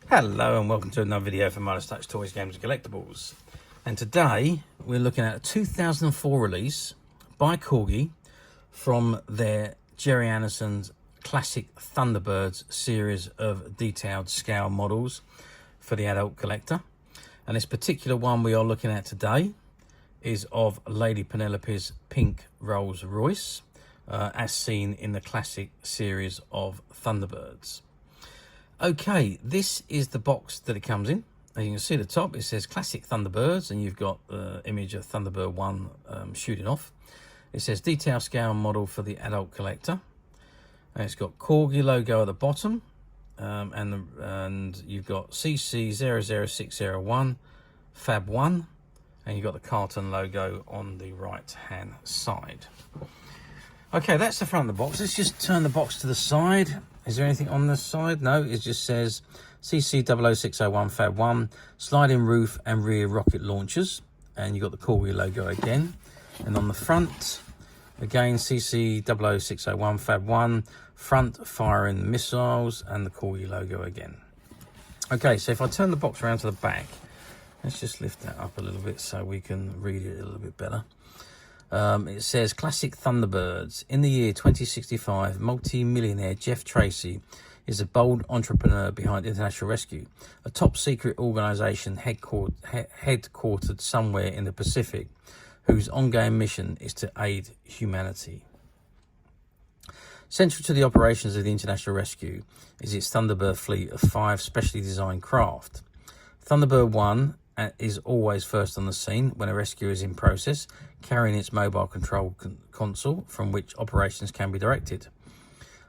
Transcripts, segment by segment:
Hello and welcome to another video from Midas Touch Toys, Games and Collectibles. And today we're looking at a 2004 release by Corgi from their Gerry Anderson's classic Thunderbirds series of detailed scale models for the adult collector. And this particular one we are looking at today is of Lady Penelope's pink Rolls Royce, as seen in the classic series of Thunderbirds. Okay, this is the box that it comes in. As you can see at the top, it says Classic Thunderbirds, and you've got the image of Thunderbird 1 shooting off. It says Detail Scale Model for the Adult Collector. And it's got Corgi logo at the bottom, and you've got CC00601 Fab 1, and you've got the carton logo on the right-hand side. Okay, that's the front of the box. Let's just turn the box to the side. Is there anything on the side? No, it just says CC00601 Fab 1, sliding roof and rear rocket launchers. And you've got the Corgi logo again. And on the front, again, CC00601 Fab 1, front firing missiles, and the Corgi logo again. Okay, so if I turn the box around to the back, let's just lift that up a little bit so we can read it a little bit better. It says Classic Thunderbirds. In the year 2065, multi-millionaire Jeff Tracy is a bold entrepreneur behind International Rescue, a top-secret organisation headquartered somewhere in the Pacific, whose ongoing mission is to aid humanity. Central to the operations of the International Rescue is its Thunderbird fleet of 5 specially designed craft. Thunderbird 1 is always first on the scene when a rescue is in process, carrying its mobile control console from which operations can be directed.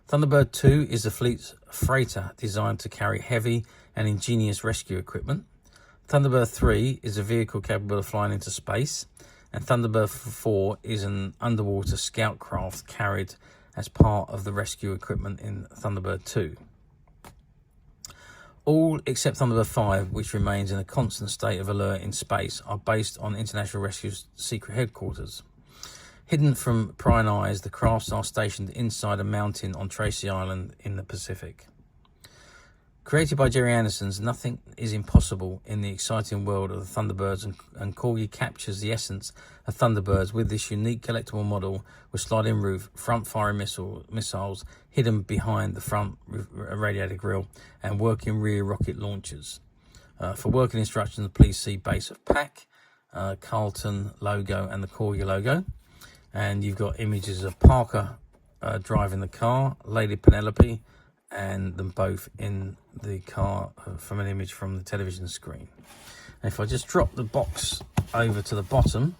Thunderbird 2 is the fleet's freighter designed to carry heavy and ingenious rescue equipment. Thunderbird 3 is a vehicle capable of flying into space, and Thunderbird 4 is an underwater scout craft carried as part of the rescue equipment in Thunderbird 2. All except Thunderbird 5, which remains in a constant state of alert in space, are based on International Rescue's secret headquarters. Hidden from prying eyes, the crafts are stationed inside a mountain on Tracy Island in the Pacific. Created by Gerry Anderson's, nothing is impossible in the exciting world of the Thunderbirds, and Corgi captures the essence of Thunderbirds with this unique collectible model with sliding roof, front-firing missiles hidden behind the front radiator grille, and working rear rocket launchers. For working instructions, please see base of pack, Carlton logo, and the Corgi logo. And you've got images of Parker driving the car, Lady Penelope, and them both in the car from an image from the television screen. And if I just drop the box over to the bottom,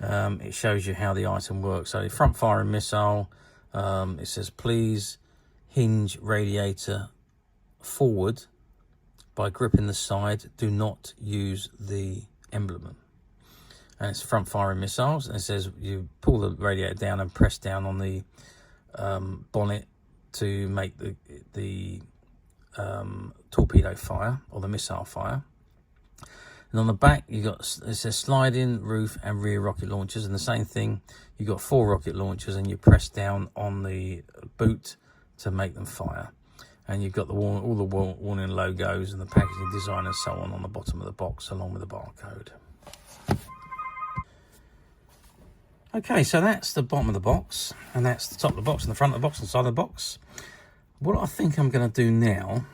it shows you how the item works. So the front firing missile, it says please hinge radiator forward by gripping the side, do not use the emblem. And it's front firing missiles, and it says you pull the radiator down and press down on the bonnet to make the torpedo fire or the missile fire. And on the back you got, it says sliding roof and rear rocket launchers, and the same thing, you got 4 rocket launchers, and you press down on the boot to make them fire. And you've got all the warning logos and the packaging design and so on the bottom of the box along with the barcode. Okay, so that's the bottom of the box, and that's the top of the box, and the front of the box, and the side of the box. What I think I'm going to do now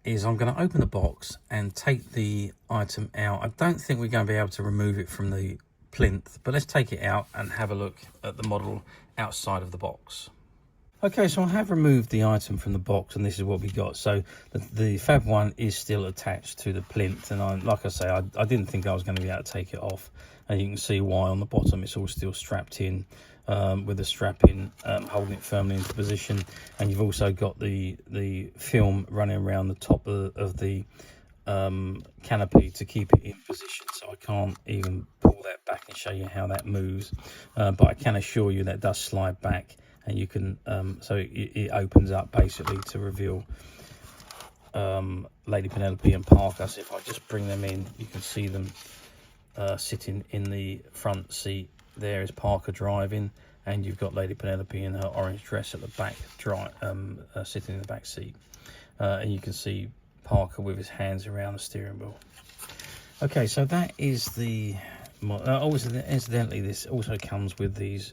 is I'm going to open the box and take the item out. I don't think we're going to be able to remove it from the plinth, but let's take it out and have a look at the model outside of the box. Okay, so I have removed the item from the box, and this is what we got. So the Fab 1 is still attached to the plinth, and like I say, I didn't think I was going to be able to take it off. And you can see why on the bottom it's all still strapped in with the strapping holding it firmly into position. And you've also got the film running around the top of the canopy to keep it in position. So I can't even pull that back and show you how that moves, but I can assure you that does slide back, and you can so it opens up basically to reveal Lady Penelope and Parker. So if I just bring them in, you can see them sitting in the front seat. There is Parker driving, and you've got Lady Penelope in her orange dress at the back, sitting in the back seat. and you can see Parker with his hands around the steering wheel. Okay, so that is the incidentally, this also comes with these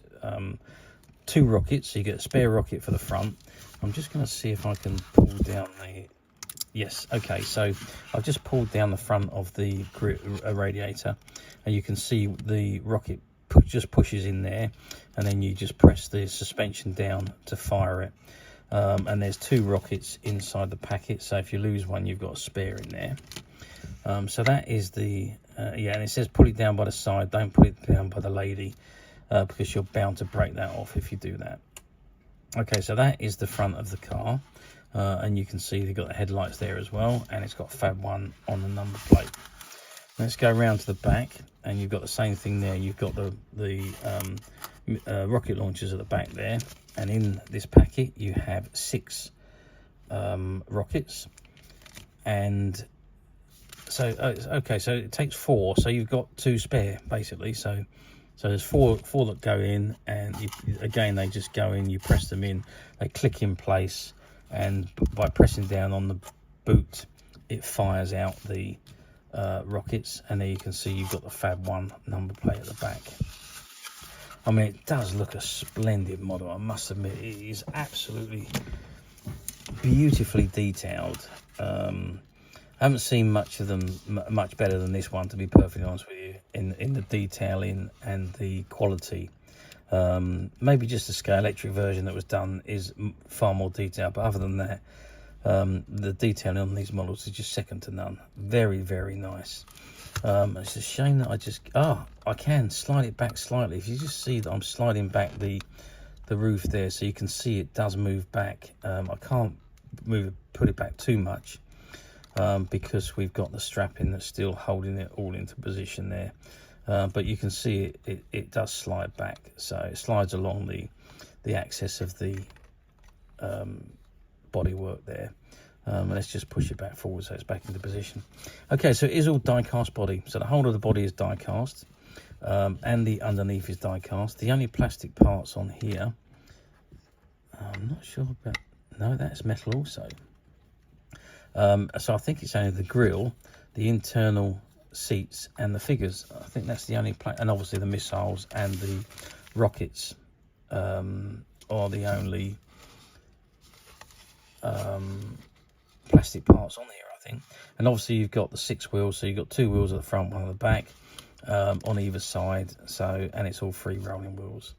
2 rockets, so you get a spare rocket for the front. I'm just going to see if I can pull down the... Yes, okay, so I've just pulled down the front of the radiator, and you can see the rocket just pushes in there, and then you just press the suspension down to fire it. And there's 2 rockets inside the packet, so if you lose one, you've got a spare in there. So that is the yeah, and it says put it down by the side, don't put it down by the lady, because you're bound to break that off if you do that. Okay, so that is the front of the car, and you can see they've got the headlights there as well, and it's got Fab 1 on the number plate. Let's go around to the back, and you've got the same thing there. You've got the rocket launchers at the back there, and in this packet you have 6 rockets. And so okay, so it takes 4, so you've got 2 spare basically. So there's four that go in, and again they just go in, you press them in, they click in place, and by pressing down on the boot it fires out the rockets, and there you can see you've got the Fab 1 number plate at the back. I mean, it does look a splendid model, I must admit. It is absolutely beautifully detailed. I haven't seen much of them much better than this one, to be perfectly honest with you, in the detailing and the quality. Maybe just the scale electric version that was done is far more detailed, but other than that, the detailing on these models is just second to none. Very, very nice. It's a shame that I can slide it back slightly. If you just see that I'm sliding back the roof there, so you can see it does move back. I can't put it back too much, because we've got the strapping that's still holding it all into position there. But you can see it does slide back, so it slides along the axis of the bodywork there. Let's just push it back forward so it's back into position. Okay, so it is all die-cast body. So the whole of the body is die-cast, and the underneath is die-cast. The only plastic parts on here, I'm not sure about... No, that's metal also. So I think it's only the grille, the internal seats, and the figures. I think that's the only and obviously the missiles and the rockets are the only plastic parts on here, I think. And obviously you've got the 6 wheels, so you've got 2 wheels at the front, 1 at the back, on either side. So, and it's all 3 rolling wheels.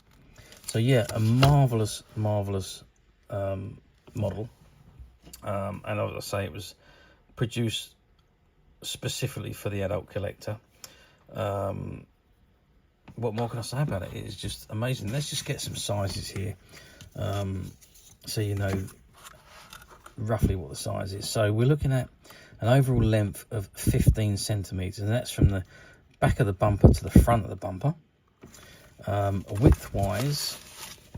So yeah, a marvelous model. And as I say, it was produced specifically for the adult collector. What more can I say about it? It is just amazing. Let's just get some sizes here, so you know roughly what the size is. So we're looking at an overall length of 15 centimeters, and that's from the back of the bumper to the front of the bumper. Width wise,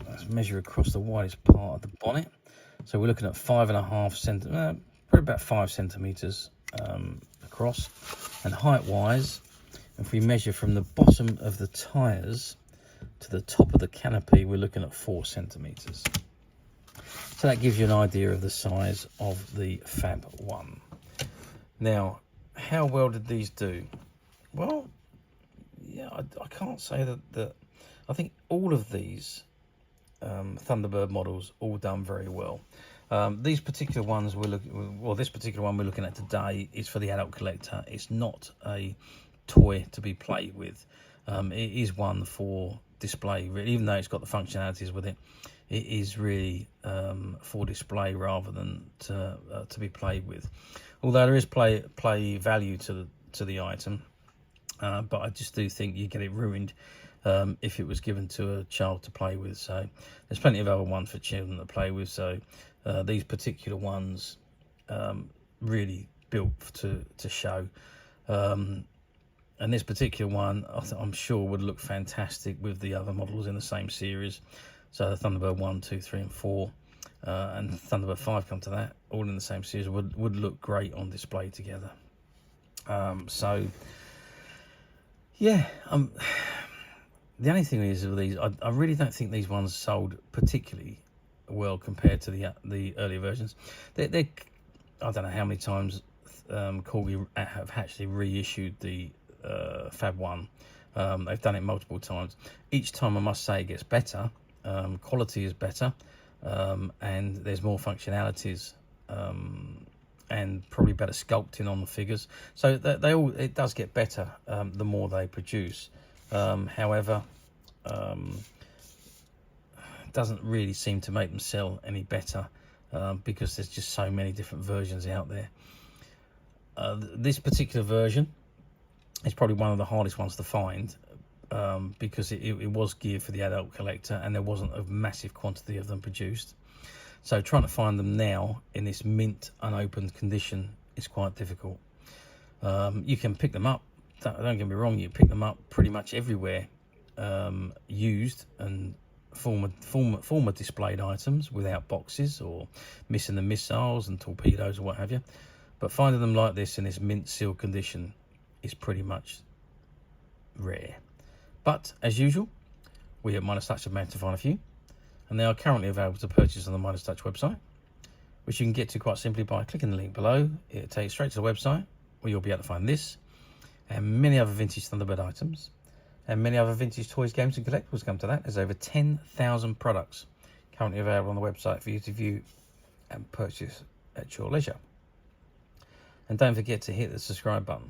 let's measure across the widest part of the bonnet. So we're looking at 5.5 centimeters, probably about 5 centimeters across. And height wise, if we measure from the bottom of the tires to the top of the canopy, we're looking at 4 centimeters. So that gives you an idea of the size of the Fab 1. Now, how well did these do? Well, yeah, I can't say that I think all of these Thunderbird models all done very well. These particular ones this particular one we're looking at today is for the adult collector. It's not a toy to be played with. It is one for display, really. Even though it's got the functionalities with it, it is really for display rather than to be played with. Although there is play value to the item, but I just do think you get it ruined if it was given to a child to play with. So there's plenty of other ones for children to play with. So these particular ones really built to show. And this particular one, I'm sure would look fantastic with the other models in the same series. So the Thunderbird 1, 2, 3, and 4, and Thunderbird 5 come to that, all in the same series, would look great on display together. So yeah, the only thing is with these, I really don't think these ones sold particularly well compared to the earlier versions. They're I don't know how many times Corgi have actually reissued the Fab 1. They've done it multiple times. Each time, I must say, it gets better. Quality is better, and there's more functionalities, and probably better sculpting on the figures. So it does get better the more they produce. However, it doesn't really seem to make them sell any better, because there's just so many different versions out there. This particular version is probably one of the hardest ones to find, because it was geared for the adult collector, and there wasn't a massive quantity of them produced. So trying to find them now in this mint unopened condition is quite difficult. You can pick them up, don't get me wrong, you pick them up pretty much everywhere, used and former displayed items without boxes, or missing the missiles and torpedoes or what have you. But finding them like this in this mint seal condition is pretty much rare. But as usual, we at Midas Touch have managed to find a few, and they are currently available to purchase on the Midas Touch website, which you can get to quite simply by clicking the link below. It'll take you straight to the website, where you'll be able to find this and many other vintage Thunderbird items, and many other vintage toys, games and collectibles. Come to that, there's over 10,000 products currently available on the website for you to view and purchase at your leisure. And don't forget to hit the subscribe button,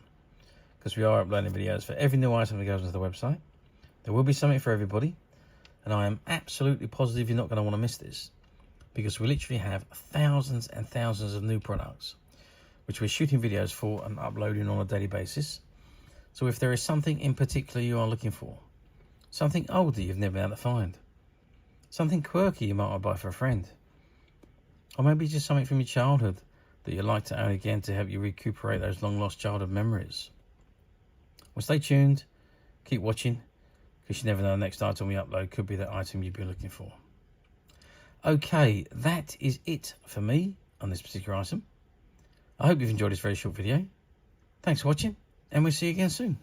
because we are uploading videos for every new item that goes onto the website. There will be something for everybody, and I am absolutely positive you're not going to want to miss this, because we literally have thousands and thousands of new products which we're shooting videos for and uploading on a daily basis. So if there is something in particular you are looking for, something older you've never been able to find, something quirky you might want to buy for a friend, or maybe just something from your childhood that you'd like to own again to help you recuperate those long lost childhood memories, well, stay tuned, keep watching, because you never know, the next item we upload could be that item you've been looking for. Okay, that is it for me on this particular item. I hope you've enjoyed this very short video. Thanks for watching, and we'll see you again soon.